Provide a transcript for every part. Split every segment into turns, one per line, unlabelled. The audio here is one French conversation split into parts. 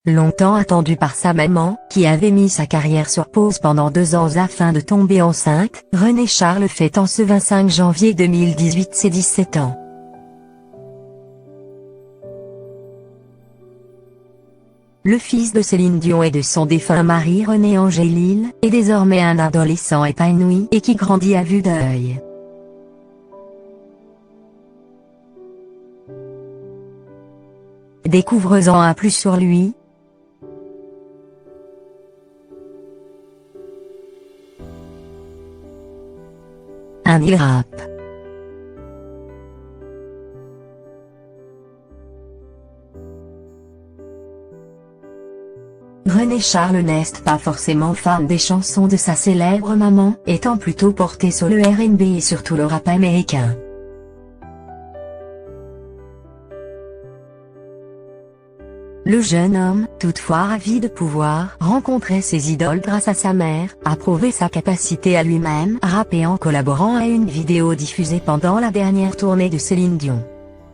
Longtemps attendu par sa maman, qui avait mis sa carrière sur pause pendant 2 ans afin de tomber enceinte, René Charles fête en ce 25 janvier 2018 ses 17 ans. Le fils de Céline Dion et de son défunt mari René Angélil, est désormais un adolescent épanoui et qui grandit à vue d'œil. Découvre-en un plus sur lui. Il rappe. René Charles n'est pas forcément fan des chansons de sa célèbre maman, étant plutôt porté sur le R&B et surtout le rap américain. Le jeune homme, toutefois ravi de pouvoir rencontrer ses idoles grâce à sa mère, a prouvé sa capacité à lui-même rapper en collaborant à une vidéo diffusée pendant la dernière tournée de Céline Dion.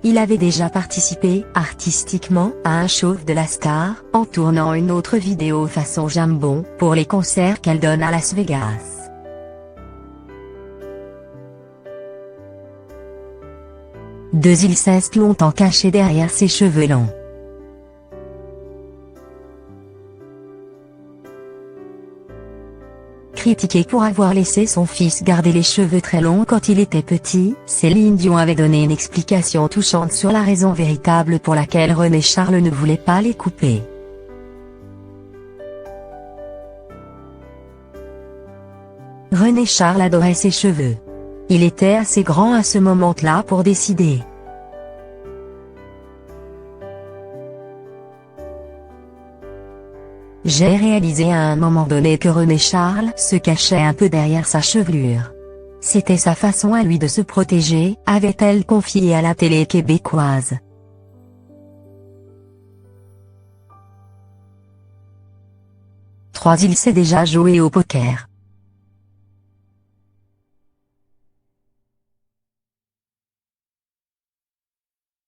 Il avait déjà participé, artistiquement, à un show de la star, en tournant une autre vidéo façon jambon, pour les concerts qu'elle donne à Las Vegas. Il s'est longtemps caché derrière ses cheveux longs. Critiqué pour avoir laissé son fils garder les cheveux très longs quand il était petit, Céline Dion avait donné une explication touchante sur la raison véritable pour laquelle René Charles ne voulait pas les couper. René Charles adorait ses cheveux. Il était assez grand à ce moment-là pour décider. J'ai réalisé à un moment donné que René Charles se cachait un peu derrière sa chevelure. C'était sa façon à lui de se protéger, avait-elle confié à la télé québécoise. Il sait déjà jouer au poker.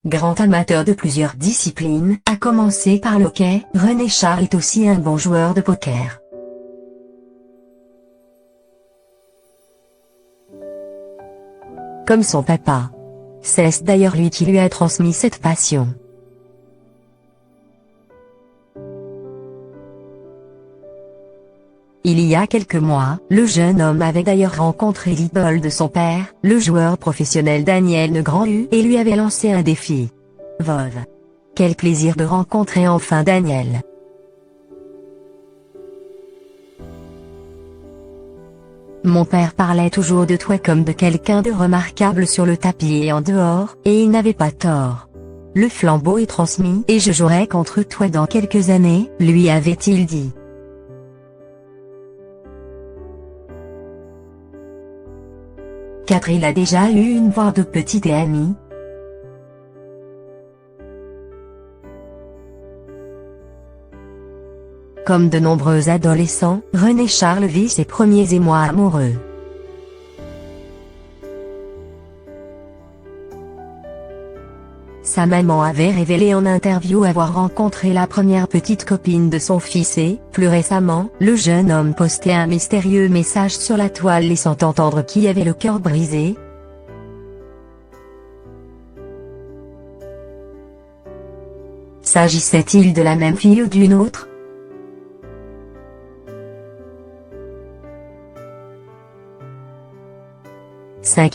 Grand amateur de plusieurs disciplines, à commencer par le hockey, René Charles est aussi un bon joueur de poker. Comme son papa. C'est d'ailleurs lui qui lui a transmis cette passion. Il y a quelques mois, le jeune homme avait d'ailleurs rencontré l'idole de son père, le joueur professionnel Daniel Negreanu, et lui avait lancé un défi. Vov. Quel plaisir de rencontrer enfin Daniel. Mon père parlait toujours de toi comme de quelqu'un de remarquable sur le tapis et en dehors, et il n'avait pas tort. Le flambeau est transmis et je jouerai contre toi dans quelques années, lui avait-il dit. Il a déjà eu une voix de petite et amie. Comme de nombreux adolescents, René Charles vit ses premiers émois amoureux. Sa maman avait révélé en interview avoir rencontré la première petite copine de son fils et, plus récemment, le jeune homme postait un mystérieux message sur la toile laissant entendre qu'il avait le cœur brisé. S'agissait-il de la même fille ou d'une autre?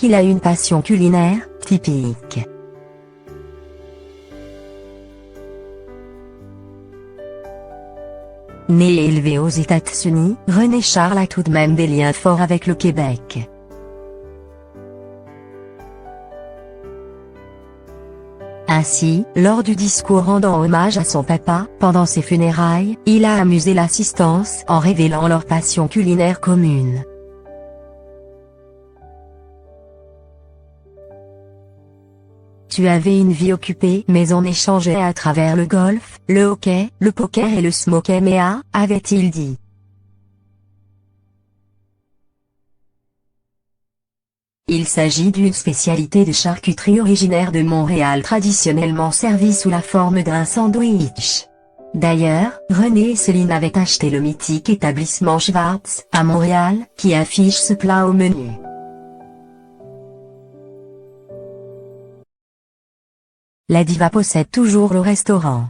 Il a une passion culinaire, typique. Né et élevé aux États-Unis, René Charles a tout de même des liens forts avec le Québec. Ainsi, lors du discours rendant hommage à son papa, pendant ses funérailles, il a amusé l'assistance en révélant leur passion culinaire commune. Tu avais une vie occupée mais on échangeait à travers le golf, le hockey, le poker et le smoke MEA, avait-il dit. Il s'agit d'une spécialité de charcuterie originaire de Montréal traditionnellement servie sous la forme d'un sandwich. D'ailleurs, René et Céline avaient acheté le mythique établissement Schwartz, à Montréal, qui affiche ce plat au menu. La diva possède toujours le restaurant.